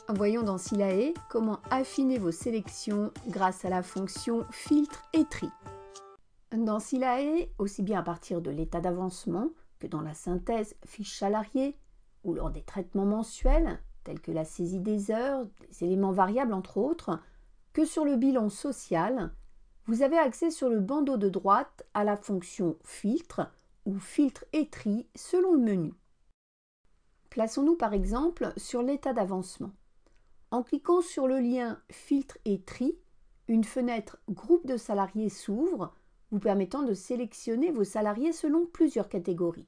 Voyons dans Silae comment affiner vos sélections grâce à la fonction filtre et tri. Dans Silae, aussi bien à partir de l'état d'avancement que dans la synthèse fiche salarié ou lors des traitements mensuels tels que la saisie des heures, des éléments variables entre autres, que sur le bilan social, vous avez accès sur le bandeau de droite à la fonction filtre ou filtre et tri selon le menu. Plaçons-nous par exemple sur l'état d'avancement. En cliquant sur le lien Filtre et tri, une fenêtre Groupe de salariés s'ouvre, vous permettant de sélectionner vos salariés selon plusieurs catégories.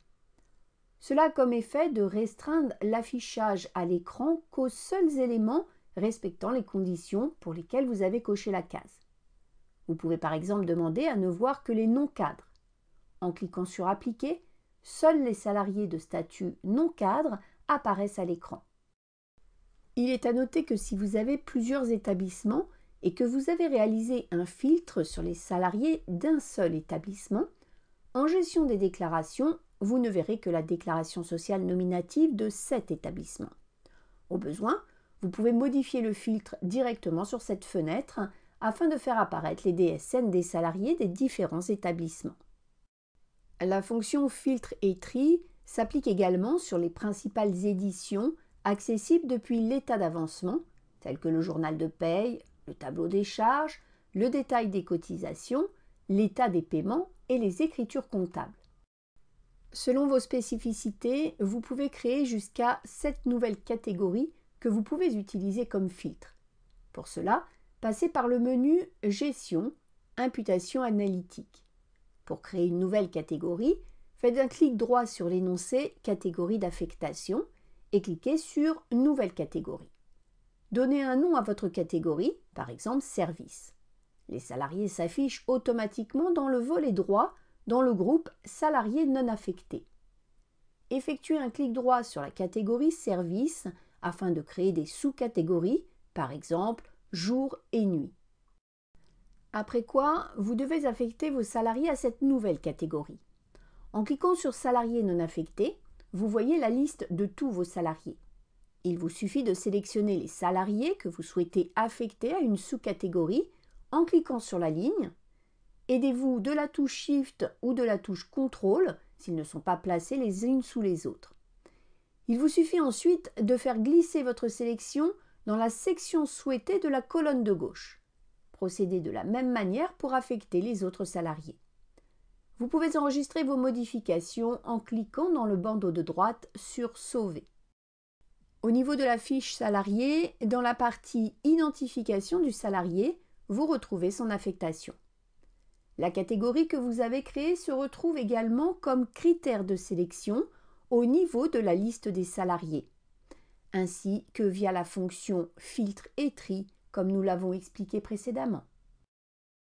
Cela a comme effet de restreindre l'affichage à l'écran qu'aux seuls éléments respectant les conditions pour lesquelles vous avez coché la case. Vous pouvez par exemple demander à ne voir que les non-cadres. En cliquant sur Appliquer, seuls les salariés de statut non-cadre apparaissent à l'écran. Il est à noter que si vous avez plusieurs établissements et que vous avez réalisé un filtre sur les salariés d'un seul établissement, en gestion des déclarations, vous ne verrez que la déclaration sociale nominative de cet établissement. Au besoin, vous pouvez modifier le filtre directement sur cette fenêtre afin de faire apparaître les DSN des salariés des différents établissements. La fonction filtre et tri s'applique également sur les principales éditions accessibles depuis l'état d'avancement, tels que le journal de paye, le tableau des charges, le détail des cotisations, l'état des paiements et les écritures comptables. Selon vos spécificités, vous pouvez créer jusqu'à 7 nouvelles catégories que vous pouvez utiliser comme filtre. Pour cela, passez par le menu Gestion, Imputation analytique. Pour créer une nouvelle catégorie, faites un clic droit sur l'énoncé Catégorie d'affectation et cliquez sur Nouvelle catégorie. Donnez un nom à votre catégorie, par exemple Service. Les salariés s'affichent automatiquement dans le volet droit dans le groupe Salariés non affectés. Effectuez un clic droit sur la catégorie Service afin de créer des sous-catégories, par exemple Jour et Nuit. Après quoi, vous devez affecter vos salariés à cette nouvelle catégorie. En cliquant sur Salariés non affectés, vous voyez la liste de tous vos salariés. Il vous suffit de sélectionner les salariés que vous souhaitez affecter à une sous-catégorie en cliquant sur la ligne. Aidez-vous de la touche Shift ou de la touche Contrôle s'ils ne sont pas placés les unes sous les autres. Il vous suffit ensuite de faire glisser votre sélection dans la section souhaitée de la colonne de gauche. Procédez de la même manière pour affecter les autres salariés. Vous pouvez enregistrer vos modifications en cliquant dans le bandeau de droite sur Sauver. Au niveau de la fiche salarié, dans la partie Identification du salarié, vous retrouvez son affectation. La catégorie que vous avez créée se retrouve également comme critère de sélection au niveau de la liste des salariés, ainsi que via la fonction Filtre et tri, comme nous l'avons expliqué précédemment.